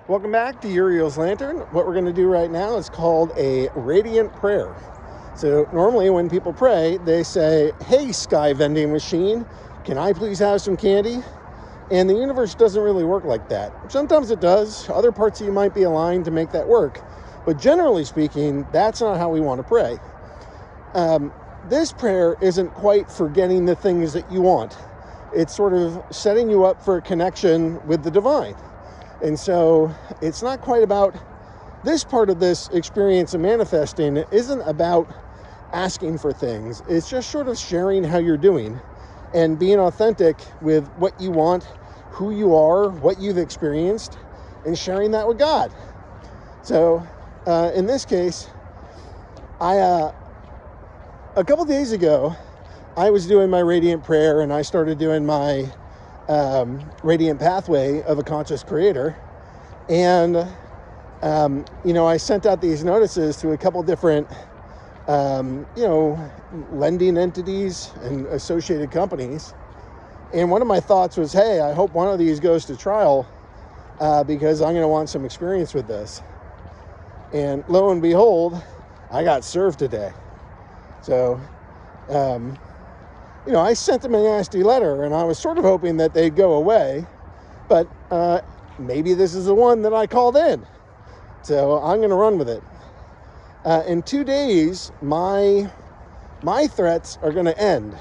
Welcome back to Uriel's Lantern. What we're going to do right now is called a radiant prayer. So normally when people pray, they say, "Hey, sky vending machine, can I please have some candy?" And the universe doesn't really work like that. Sometimes it does. Other parts of you might be aligned to make that work. But generally speaking, that's not how we want to pray. This prayer isn't quite for getting the things that you want. It's sort of setting you up for a connection with the divine. And so it's not quite about this part of this experience of manifesting. It isn't about asking for things. It's just sort of sharing how you're doing and being authentic with what you want, who you are, what you've experienced, and sharing that with God. So in this case, a couple days ago, I was doing my radiant prayer and I started doing my radiant pathway of a conscious creator. And, I sent out these notices to a couple different, lending entities and associated companies. And one of my thoughts was, hey, I hope one of these goes to trial because I'm going to want some experience with this. And lo and behold, I got served today. So, I sent them a nasty letter, and I was sort of hoping that they'd go away, but maybe this is the one that I called in. So I'm going to run with it. In 2 days, my threats are going to end,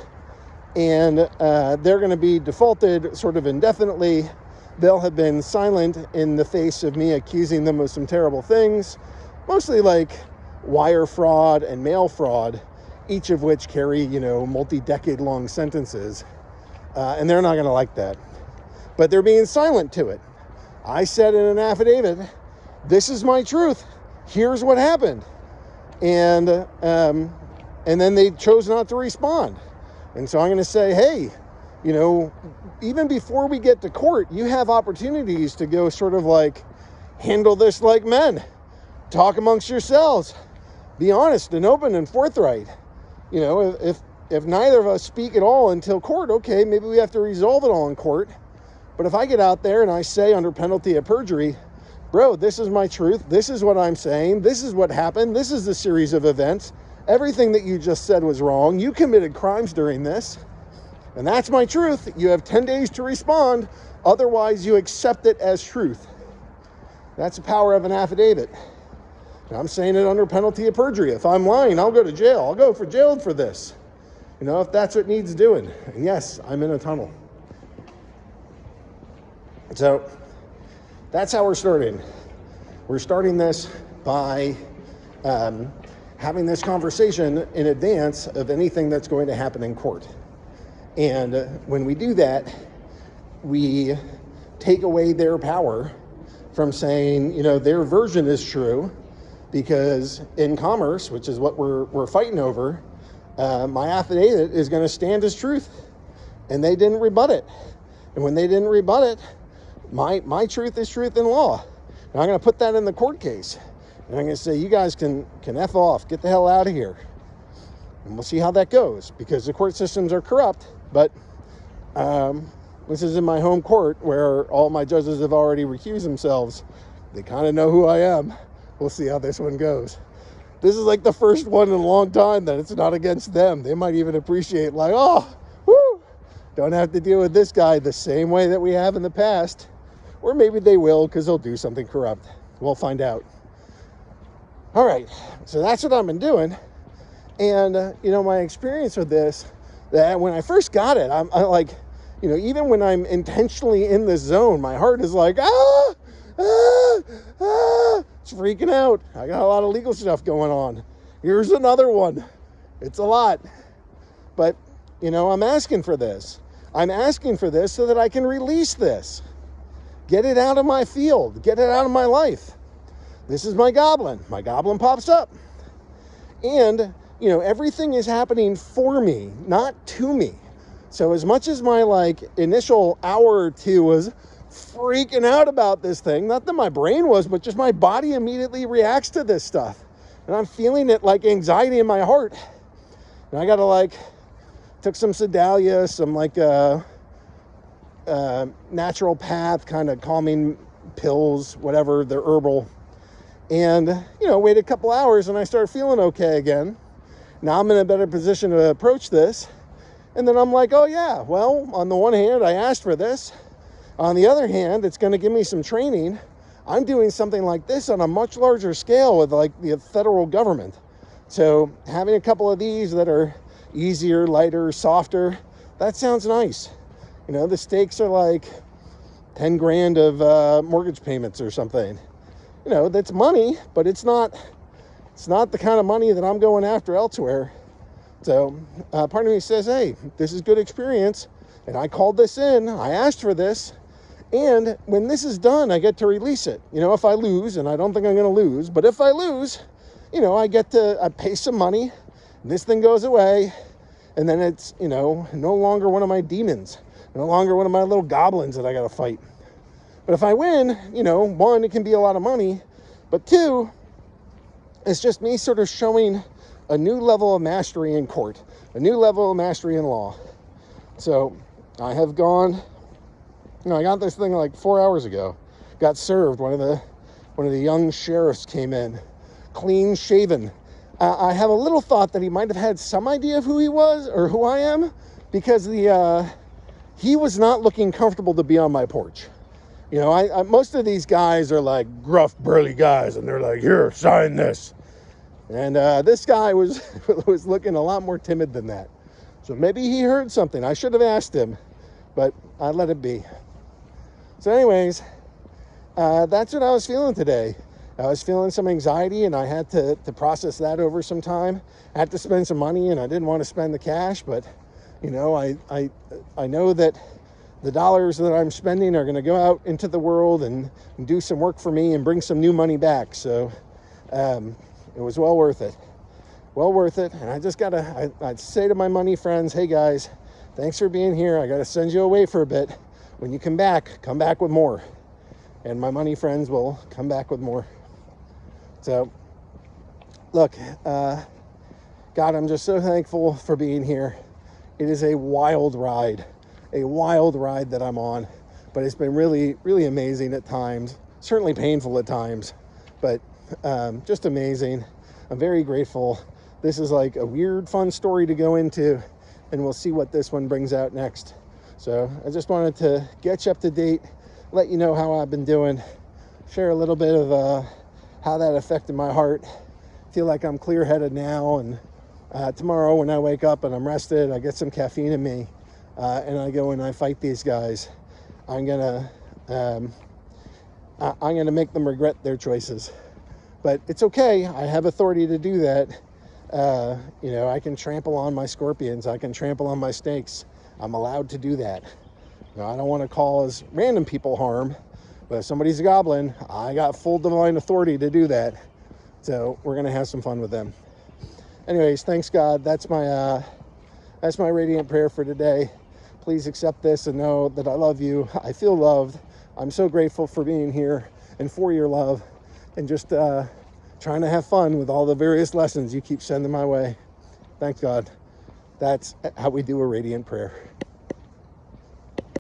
and they're going to be defaulted sort of indefinitely. They'll have been silent in the face of me accusing them of some terrible things, mostly like wire fraud and mail fraud, each of which carry, multi-decade-long sentences. And they're not going to like that. But they're being silent to it. I said in an affidavit, this is my truth. Here's what happened. And then they chose not to respond. And so I'm going to say, hey, even before we get to court, you have opportunities to go sort of like handle this like men. Talk amongst yourselves. Be honest and open and forthright. If neither of us speak at all until court, okay, maybe we have to resolve it all in court. But if I get out there and I say under penalty of perjury, bro, this is my truth, this is what I'm saying, this is what happened, this is the series of events, everything that you just said was wrong, you committed crimes during this, and that's my truth, you have 10 days to respond, otherwise you accept it as truth. That's the power of an affidavit. I'm saying it under penalty of perjury. If I'm lying, I'll go to jail. I'll go for jail for this. If that's what needs doing. And yes, I'm in a tunnel. So that's how we're starting. We're starting this by having this conversation in advance of anything that's going to happen in court. And when we do that, we take away their power from saying, their version is true. Because in commerce, which is what we're fighting over, my affidavit is going to stand as truth. And they didn't rebut it. And when they didn't rebut it, my truth is truth in law. And I'm going to put that in the court case. And I'm going to say, you guys can F off, get the hell out of here. And we'll see how that goes. Because the court systems are corrupt. But this is in my home court where all my judges have already recused themselves. They kind of know who I am. We'll see how this one goes. This is like the first one in a long time that it's not against them. They might even appreciate don't have to deal with this guy the same way that we have in the past. Or maybe they will because they'll do something corrupt. We'll find out. All right, so that's what I've been doing. And, my experience with this, that when I first got it, I'm like, even when I'm intentionally in this zone, my heart is like, it's freaking out. I got a lot of legal stuff going on. Here's another one. It's a lot. But, I'm asking for this. I'm asking for this so that I can release this. Get it out of my field. Get it out of my life. This is my goblin. My goblin pops up. And, everything is happening for me, not to me. So as much as my, initial hour or two was freaking out about this thing, not that my brain was, but just my body immediately reacts to this stuff. And I'm feeling it like anxiety in my heart. And I gotta took some Sedalia, some natural path kind of calming pills, whatever, they're herbal. And, wait a couple hours and I start feeling okay again. Now I'm in a better position to approach this. And then I'm like, oh yeah, well, on the one hand, I asked for this. On the other hand, it's going to give me some training. I'm doing something like this on a much larger scale with like the federal government. So having a couple of these that are easier, lighter, softer, that sounds nice. The stakes are like 10 grand of mortgage payments or something. That's money, but it's not the kind of money that I'm going after elsewhere. So part of me says, hey, this is good experience. And I called this in, I asked for this. And when this is done, I get to release it. If I lose, and I don't think I'm going to lose, but if I lose, I pay some money, this thing goes away, and then it's, no longer one of my demons, no longer one of my little goblins that I got to fight. But if I win, one, it can be a lot of money, but two, it's just me sort of showing a new level of mastery in court, a new level of mastery in law. So I have gone, I got this thing like 4 hours ago, got served. One of the young sheriffs came in, clean shaven. I have a little thought that he might have had some idea of who he was or who I am, because he was not looking comfortable to be on my porch. Most of these guys are like gruff, burly guys, and they're like, here, sign this. And this guy was looking a lot more timid than that. So maybe he heard something. I should have asked him, but I let it be. So anyways, that's what I was feeling today. I was feeling some anxiety, and I had to process that over some time. I had to spend some money, and I didn't want to spend the cash, but I know that the dollars that I'm spending are going to go out into the world and do some work for me and bring some new money back. So it was well worth it. Well worth it. And I just I'd say to my money friends, hey guys, thanks for being here. I got to send you away for a bit. When you come back with more. And my money friends will come back with more. So, look, God, I'm just so thankful for being here. It is a wild ride that I'm on, but it's been really, really amazing at times, certainly painful at times, but just amazing. I'm very grateful. This is like a weird, fun story to go into, and we'll see what this one brings out next. So I just wanted to get you up to date, let you know how I've been doing, share a little bit of how that affected my heart. Feel like I'm clear-headed now, and tomorrow when I wake up and I'm rested, I get some caffeine in me, and I go and I fight these guys. I'm gonna make them regret their choices, but it's okay. I have authority to do that. I can trample on my scorpions. I can trample on my snakes. I'm allowed to do that. Now, I don't want to cause random people harm, but if somebody's a goblin, I got full divine authority to do that. So we're going to have some fun with them. Anyways, thanks God. That's my radiant prayer for today. Please accept this and know that I love you. I feel loved. I'm so grateful for being here and for your love, and just trying to have fun with all the various lessons you keep sending my way. Thanks God. That's how we do a radiant prayer.